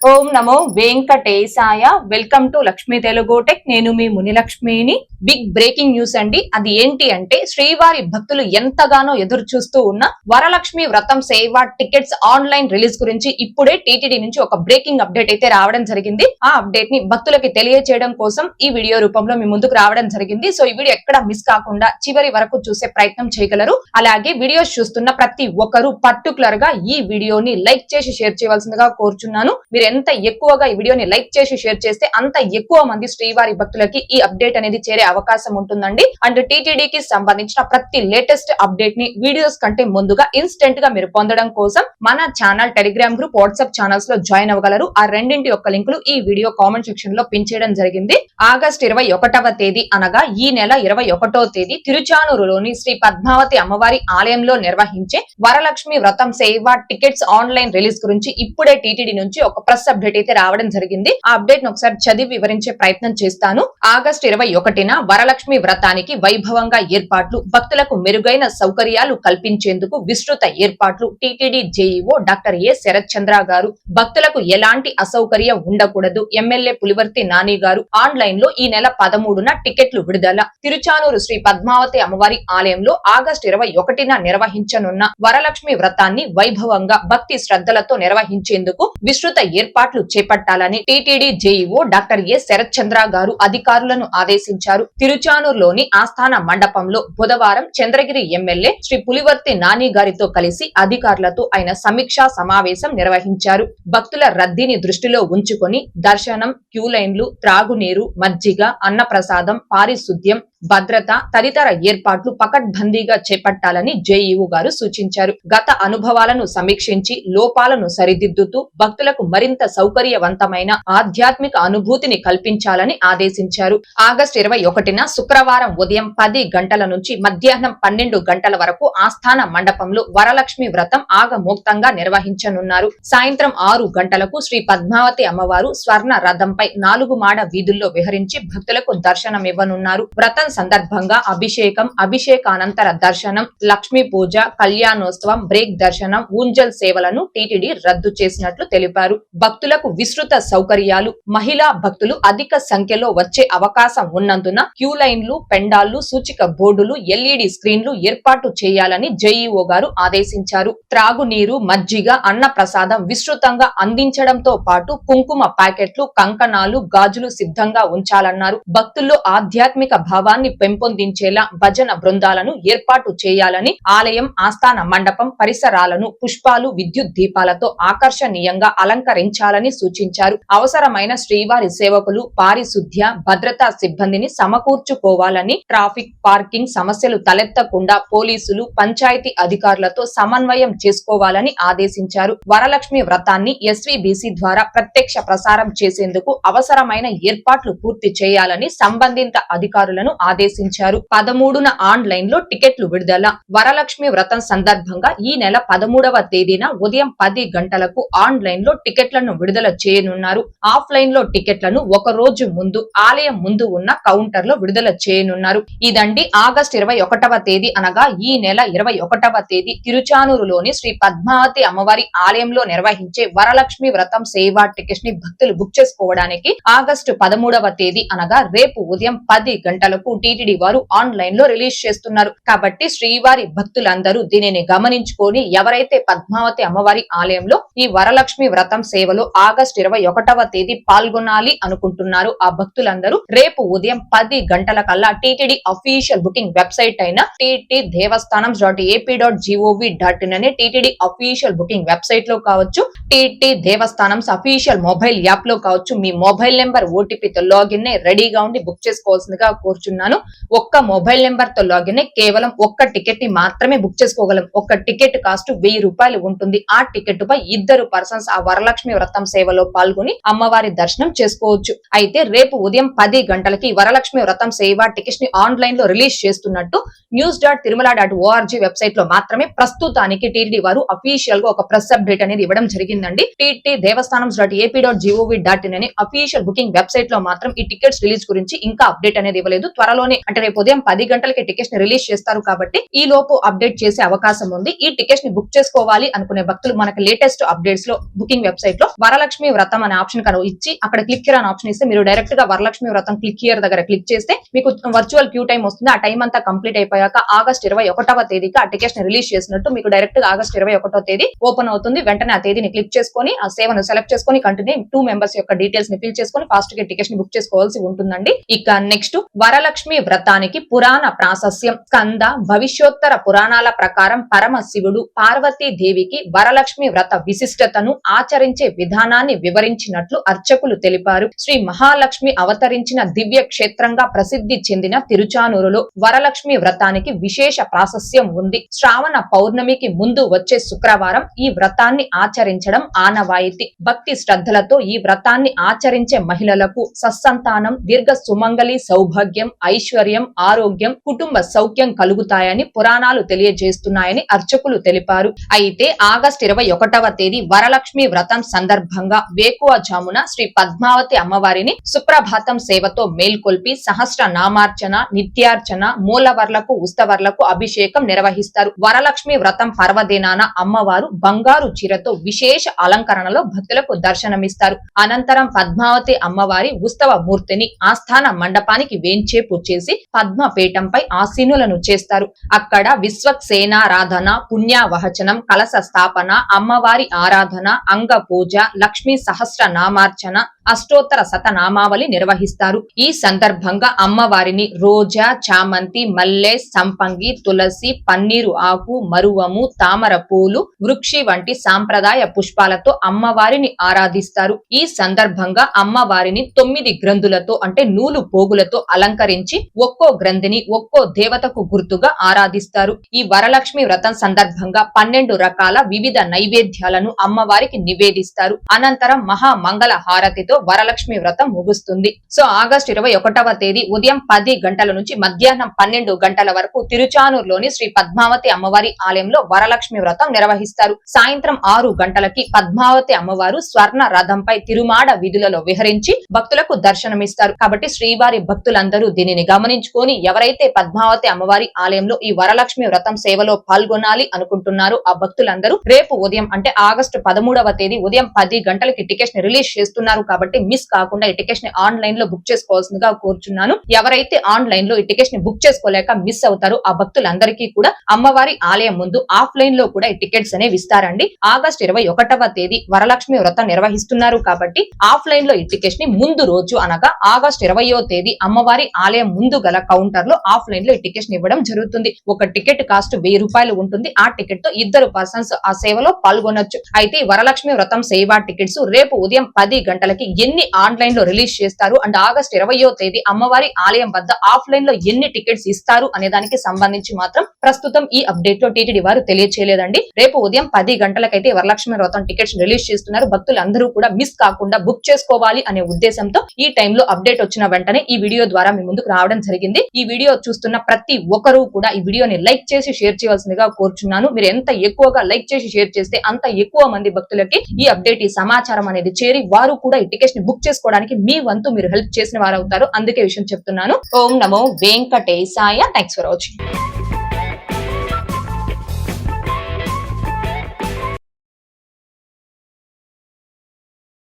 Om Namo Venkatesaya. Welcome to Lakshmi Telugu tech. నేను మీ మునిలక్ష్మిని. Big breaking news అండి. అది ఏంటి అంటే, శ్రీవారి భక్తులు ఎంతగానో ఎదురు చూస్తూ ఉన్న వరలక్ష్మి వ్రతం సేవ టికెట్స్ ఆన్లైన్ రిలీజ్ గురించి ఇప్పుడే టీటీడీ నుంచి ఒక బ్రేకింగ్ అప్డేట్ అయితే రావడం జరిగింది. ఆ అప్డేట్ ని భక్తులకి తెలియజేయడం కోసం ఈ వీడియో రూపంలో మీ ముందుకు రావడం జరిగింది. సో ఈ వీడియో ఎక్కడ మిస్ కాకుండా చివరి వరకు చూసే ప్రయత్నం చేయగలరు. అలాగే వీడియోస్ చూస్తున్న ప్రతి ఒక్కరు పర్టికులర్ గా ఈ వీడియోని లైక్ చేసి షేర్ చేయవలసిందిగా కోరుచున్నాను. మీరు ఎంత ఎక్కువగా ఈ వీడియోని లైక్ చేసి షేర్ చేస్తే అంత ఎక్కువ మంది శ్రీవారి భక్తులకి ఈ అప్డేట్ అనేది చేరే అవకాశం ఉంటుందండి. అండ్ టీటీడీకి సంబంధించిన ప్రతి లేటెస్ట్ అప్డేట్ ని వీడియోస్ కంటే ముందుగా ఇన్స్టెంట్ గా మీరు పొందడం కోసం మన channel, Telegram group, WhatsApp channels లో జాయిన్ అవ్వగలరు. ఆ రెండింటి యొక్క లింకులు ఈ వీడియో కామెంట్ సెక్షన్ లో పిన్ చేయడం జరిగింది. ఆగస్టు 21వ తేదీ అనగా ఈ నెల 21వ తేదీ తిరుచానూరులోని శ్రీ పద్మావతి అమ్మవారి ఆలయంలో నిర్వహించే వరలక్ష్మి వ్రతం సేవ టికెట్స్ ఆన్లైన్ రిలీజ్ గురించి ఇప్పుడే టీటీడీ నుంచి ఒక ప్రెస్ అప్డేట్ అయితే రావడం జరిగింది. ఆ అప్డేట్ ను ఒకసారి చదివి వివరించే ప్రయత్నం చేస్తాను. ఆగస్టు 21న వరలక్ష్మి వ్రతానికి వైభవంగా ఏర్పాట్లు, భక్తులకు మెరుగైన సౌకర్యాలు కల్పించేందుకు విస్తృత ఏర్పాట్లు. TTD JEO doctor A Sarath Chandra గారు. భక్తులకు ఎలాంటి అసౌకర్యం ఉండకూడదు. ఎమ్మెల్యే పులివర్తి నాని గారు. ఆన్లైన్ లో ఈ నెల 13న టికెట్లు విడుదల. తిరుచానూరు శ్రీ పద్మావతి అమ్మవారి ఆలయంలో ఆగస్టు 21న నిర్వహించనున్న వరలక్ష్మి వ్రతాన్ని వైభవంగా భక్తి శ్రద్ధలతో నిర్వహించేందుకు విస్తృత ఏర్పాట్లు చేపట్టాలని TTD JEO doctor A Sarath Chandra గారు అధికారులను ఆదేశించారు. తిరుచానూరులోని ఆస్థాన మండపంలో బుధవారం చంద్రగిరి ఎమ్మెల్యే శ్రీ పులివర్తి నాని గారితో కలిసి అధికారులతో ఆయన సమీక్షా సమావేశం నిర్వహించారు. భక్తుల రద్దీని దృష్టిలో ఉంచుకొని దర్శనం, క్యూ లైన్లు, త్రాగునీరు, మజ్జిగ, అన్నప్రసాదం, పారిశుద్ధ్యం, భద్రత తదితర ఏర్పాట్లు పకడ్బందీగా చేపట్టాలని జేఈఓ గారు సూచించారు. గత అనుభవాలను సమీక్షించి లోపాలను సరిదిద్దుతూ భక్తులకు మరింత సౌకర్యవంతమైన ఆధ్యాత్మిక అనుభూతిని కల్పించాలని ఆదేశించారు. ఆగస్టు 21న శుక్రవారం ఉదయం 10 గంటల నుంచి మధ్యాహ్నం 12 గంటల వరకు ఆస్థాన మండపంలో వరలక్ష్మి వ్రతం ఆగమోక్తంగా నిర్వహించనున్నారు. సాయంత్రం 6 గంటలకు శ్రీ పద్మావతి అమ్మవారు స్వర్ణ రథంపై 4 మాడ వీధుల్లో విహరించి భక్తులకు దర్శనమివ్వనున్నారు. వ్రతం సందర్భంగా అభిషేకం, అభిషేకానంతర దర్శనం, లక్ష్మీ పూజ, కళ్యాణోత్సవం, బ్రేక్ దర్శనం, ఊంజల్ సేవలను టీటీడీ రద్దు చేసినట్లు తెలిపారు. భక్తులకు విస్తృత సౌకర్యాలు. మహిళా భక్తులు అధిక సంఖ్యలో వచ్చే అవకాశం ఉన్నందున క్యూ లైన్లు, పెండాళ్లు, సూచిక బోర్డులు, ఎల్ఈడి స్క్రీన్లు ఏర్పాటు చేయాలని జేఈఓ గారు ఆదేశించారు. త్రాగునీరు, మజ్జిగ, అన్న ప్రసాదం విస్తృతంగా అందించడంతో పాటు కుంకుమ ప్యాకెట్లు, కంకణాలు, గాజులు సిద్ధంగా ఉంచాలన్నారు. భక్తుల్లో ఆధ్యాత్మిక భావాన్ని పెంపొందించేలా భజన బృందాలను ఏర్పాటు చేయాలని, ఆలయం ఆస్థాన మండపం పరిసరాలను పుష్పాలు, విద్యుత్ దీపాలతో ఆకర్షణీయంగా అలంకరించాలని సూచించారు. అవసరమైన శ్రీవారి సేవకులు, పారిశుద్ధ్య, భద్రతా సిబ్బందిని సమకూర్చుకోవాలని, ట్రాఫిక్, పార్కింగ్ సమస్యలు తలెత్తకుండా పోలీసులు, పంచాయతీ అధికారులతో సమన్వయం చేసుకోవాలని ఆదేశించారు. వరలక్ష్మి వ్రతాన్ని ఎస్వీబీసీ ద్వారా ప్రత్యక్ష ప్రసారం చేసేందుకు అవసరమైన ఏర్పాట్లు పూర్తి చేయాలని సంబంధిత అధికారులను ఆదేశించారు. 13న ఆన్లైన్ లో టికెట్లు విడుదల. వరలక్ష్మి వ్రతం సందర్భంగా ఈ నెల 13వ తేదీన ఉదయం 10 గంటలకు ఆన్లైన్ లో టికెట్లను విడుదల చేయనున్నారు. ఆఫ్లైన్ లో టికెట్లను ఒక రోజు ముందు ఆలయం ముందు ఉన్న కౌంటర్ లో విడుదల చేయనున్నారు. ఇదండి ఆగస్టు 21వ తేదీ అనగా ఈ నెల 21వ తేదీ తిరుచానూరులోని శ్రీ పద్మావతి అమ్మవారి ఆలయంలో నిర్వహించే వరలక్ష్మి వ్రతం సేవా టికెట్స్ ని భక్తులు బుక్ చేసుకోవడానికి ఆగస్టు 13వ తేదీ అనగా రేపు ఉదయం 10 గంటలకు టీటీడీ వారు ఆన్లైన్ లో రిలీజ్ చేస్తున్నారు. కాబట్టి శ్రీవారి భక్తులందరూ దీనిని గమనించుకొని ఎవరైతే పద్మావతి అమ్మవారి ఆలయంలో ఈ వరలక్ష్మి వ్రతం సేవలో ఆగస్టు 21వ తేదీ పాల్గొనాలి అనుకుంటున్నారు, ఆ భక్తులందరూ రేపు ఉదయం 10 గంటల కల్లా టీటీడీ అఫీషియల్ బుకింగ్ వెబ్సైట్ అయిన ttdevastanams.ap.gov.in అనే టీటీడీ అఫీషియల్ బుకింగ్ వెబ్సైట్ లో కావచ్చు, TT Devasthanams official mobile app లో కావచ్చు, మీ మొబైల్ నెంబర్ ఓటీపీతో లాగిన్ రెడీగా ఉండి బుక్ చేసుకోవాల్సిందిగా కోరుచున్నాను. ఒక్క మొబైల్ నెంబర్ తో లాగిన్ కేవలం ఒక్క టికెట్ ని మాత్రమే బుక్ చేసుకోగలం. ఒక్క టికెట్ కాస్ట్ 1000 రూపాయలు ఉంటుంది. ఆ టికెట్ పై 2 పర్సన్స్ ఆ వరలక్ష్మి వ్రతం సేవలో పాల్గొని అమ్మవారి దర్శనం చేసుకోవచ్చు. అయితే రేపు ఉదయం 10 గంటలకి వరలక్ష్మి వ్రతం సేవ టికెట్స్ ని ఆన్లైన్ లో రిలీజ్ చేస్తున్నట్టు news.tirumala.org వెబ్సైట్ లో మాత్రమే ప్రస్తుతానికి టీటీడీ వారు అఫీషియల్ గా ఒక ప్రెస్ అప్డేట్ అనేది ఇవ్వడం జరిగిందండి. ttdevastanams.ap.gov.in అనే అఫీషియల్ బుకింగ్ వెబ్సైట్ లో మాత్రం ఈ టికెట్స్ రిలీజ్ గురించి ఇంకా అప్డేట్ అనేది ఇవ్వలేదు. త్వరలో త్వరలోనే అంటే రేపు ఉదయం 10 గంటలకి టికెట్స్ ని రిలీజ్ చేస్తారు కాబట్టి ఈ లోపు అప్డేట్ చేసే అవకాశం ఉంది. ఈ టికెట్స్ ని బుక్ చేసుకోవాలి అనుకునే భక్తులు మనకి లేటెస్ట్ అప్డేట్స్ లో బుకింగ్ వెబ్సైట్ లో వరలక్ష్మి వ్రతం అనే ఆప్షన్ ఇచ్చి అక్కడ క్లిక్ హియర్ అనే ఆప్షన్ ఇస్తే మీరు డైరెక్ట్ గా వరలక్ష్మి వ్రతం క్లిక్ హియర్ దగ్గర క్లిక్ చేస్తే మీకు వర్చువల్ క్యూ టైం వస్తుంది. ఆ టైం అంతా కంప్లీట్ అయిపోయాక ఆగస్ట్ 21వ తేదీకి ఆ టికెట్స్ ని రిలీజ్ చేసినట్టు మీకు డైరెక్ట్ గా ఆగస్ట్ 21వ తేదీ ఓపెన్ అవుతుంది. వెంటనే ఆ తేదీని క్లిక్ చేసుకొని ఆ సేవను సెలెక్ట్ చేసుకొని కంటిన్యూ 2 మెంబర్స్ యొక్క డీటెయిల్స్ ని ఫిల్ చేసుకొని ఫాస్ట్ గా టికెట్స్ ని బుక్ చేసుకోవాల్సి ఉంటుందండి. ఇక నెక్స్ట్ వరలక్ష్మి వ్రతానికి పురాణ ప్రాశస్యం. స్కంద భవిష్యోత్తర పురాణాల ప్రకారం పరమశివుడు పార్వతీ దేవికి వరలక్ష్మి వ్రత విశిష్టతను ఆచరించే విధానాన్ని వివరించినట్లు అర్చకులు తెలిపారు. శ్రీ మహాలక్ష్మి అవతరించిన దివ్య క్షేత్రంగా ప్రసిద్ధి చెందిన తిరుచానూరులో వరలక్ష్మి వ్రతానికి విశేష ప్రాశస్యం ఉంది. శ్రావణ పౌర్ణమికి ముందు వచ్చే శుక్రవారం ఈ వ్రతాన్ని ఆచరించడం ఆనవాయితీ. భక్తి శ్రద్ధలతో ఈ వ్రతాన్ని ఆచరించే మహిళలకు సత్సంతానం, దీర్ఘ సుమంగళి సౌభాగ్యం, ఐశ్వర్యం, ఆరోగ్యం, కుటుంబ సౌఖ్యం కలుగుతాయని పురాణాలు తెలియజేస్తున్నాయని అర్చకులు తెలిపారు. అయితే ఆగస్టు 21వ తేదీ వరలక్ష్మి వ్రతం సందర్భంగా వేకువజామున శ్రీ పద్మావతి అమ్మవారిని సుప్రభాతం సేవతో మేల్కొల్పి సహస్ర నామార్చన, నిత్యార్చన, మూలవర్లకు, ఉస్తవర్లకు అభిషేకం నిర్వహిస్తారు. వరలక్ష్మి వ్రతం పర్వదినాన అమ్మవారు బంగారు చీరతో విశేష అలంకరణలో భక్తులకు దర్శనమిస్తారు. అనంతరం పద్మావతి అమ్మవారి ఉత్సవ మూర్తిని ఆస్థాన మండపానికి వేంచేపు చేసి పద్మపీఠంపై ఆసీనులను చేస్తారు. అక్కడ విశ్వక్సేనారాధన, పుణ్యావహచనం, కలశ స్థాపన, అమ్మవారి ఆరాధన, అంగ పూజ, లక్ష్మీ సహస్ర నామార్చన, అష్టోత్తర శతనామావళి నిర్వహిస్తారు. ఈ సందర్భంగా అమ్మవారిని రోజా, చామంతి, మల్లె, సంపంగి, తులసి, పన్నీరు ఆకు, మరువము, తామర పూలు, వృక్షి వంటి సాంప్రదాయ పుష్పాలతో అమ్మవారిని ఆరాధిస్తారు. ఈ సందర్భంగా అమ్మవారిని 9 గ్రంథులతో అంటే నూలు పోగులతో అలంకరించి ఒక్కో గ్రంథిని ఒక్కో దేవతకు గుర్తుగా ఆరాధిస్తారు. ఈ వరలక్ష్మి వ్రతం సందర్భంగా 12 రకాల వివిధ నైవేద్యాలను అమ్మవారికి నివేదిస్తారు. అనంతరం మహా మంగళ హారతితో వరలక్ష్మి వ్రతం ముగుస్తుంది. సో ఆగస్టు 21వ తేదీ ఉదయం 10 గంటల నుంచి మధ్యాహ్నం 12 గంటల వరకు తిరుచానూరులోని శ్రీ పద్మావతి అమ్మవారి ఆలయంలో వరలక్ష్మి వ్రతం నిర్వహిస్తారు. సాయంత్రం 6 గంటలకి పద్మావతి అమ్మవారు స్వర్ణ రథంపై తిరుమాడ వీధులలో విహరించి భక్తులకు దర్శనమిస్తారు. కాబట్టి శ్రీవారి భక్తులందరూ దీనిని గమనించుకొని ఎవరైతే పద్మావతి అమ్మవారి ఆలయంలో ఈ వరలక్ష్మి వ్రతం సేవలో పాల్గొనాలి అనుకుంటున్నారో ఆ భక్తులందరూ రేపు ఉదయం అంటే ఆగస్టు 13వ తేదీ ఉదయం 10 గంటలకి టికెట్స్ ని రిలీజ్ చేస్తున్నారు కాబట్టి మిస్ కాకుండా ఈ టికెట్స్ ని ఆన్లైన్ లో బుక్ చేసుకోవాల్సిందిగా కోరుచున్నాను. ఎవరైతే ఆన్లైన్ లో ఈ టికెట్స్ ని బుక్ చేసుకోలేక మిస్ అవుతారో ఆ భక్తులందరికీ కూడా అమ్మవారి ఆలయం ముందు ఆఫ్లైన్ లో కూడా ఈ టికెట్స్ అనేవి ఇస్తారండి. ఆగస్టు 21వ తేదీ వరలక్ష్మి వ్రతం నిర్వహిస్తున్నారు కాబట్టి ఆఫ్లైన్ లో ఈ టికెట్స్ ని ముందు రోజు అనగా ఆగస్టు 20వ తేదీ అమ్మవారి ఆలయం ముందు గల కౌంటర్ లో ఆఫ్లైన్ లో ఈ టికెట్స్ ని ఇవ్వడం జరుగుతుంది. ఒక టికెట్ కాస్ట్ 1000 రూపాయలు ఉంటుంది. ఆ టికెట్ తో 2 పర్సన్స్ ఆ సేవలో పాల్గొనొచ్చు. అయితే వరలక్ష్మి వ్రతం సేవా టికెట్స్ రేపు ఉదయం 10 గంటలకి ఎన్ని ఆన్లైన్ లో రిలీజ్ చేస్తారు అండ్ ఆగస్టు 20వ తేదీ అమ్మవారి ఆలయం వద్ద ఆఫ్లైన్ లో ఎన్ని టికెట్స్ ఇస్తారు అనే దానికి సంబంధించి మాత్రం ప్రస్తుతం ఈ అప్డేట్ లో టీటీడీ వారు తెలియచేయలేదండి. రేపు ఉదయం 10 గంటలకైతే వరలక్ష్మి వ్రతం టికెట్స్ రిలీజ్ చేస్తున్నారు. భక్తులందరూ కూడా మిస్ కాకుండా బుక్ చేసుకోవాలి అనే ఉద్దేశంతో ఈ టైంలో అప్డేట్ వచ్చిన వెంటనే ఈ వీడియో ద్వారా మీ ముందుకు రావడం జరిగింది. ఈ వీడియో చూస్తున్న ప్రతి ఒక్కరూ కూడా ఈ వీడియోని లైక్ చేసి షేర్ చేయవలసిందిగా కోరుచున్నాను. మీరు ఎంత ఎక్కువగా లైక్ చేసి షేర్ చేస్తే అంత ఎక్కువ మంది భక్తులకి ఈ అప్డేట్ ఈ సమాచారం అనేది చేరి వారు కూడా ఈ టికెట్స్ ని బుక్ చేసుకోవడానికి మీ వంతు మీరు హెల్ప్ చేసిన వారు అవుతారు. అందుకే విషయం చెప్తున్నాను. ఓం నమో వెంకటేశాయ. Thanks for watching.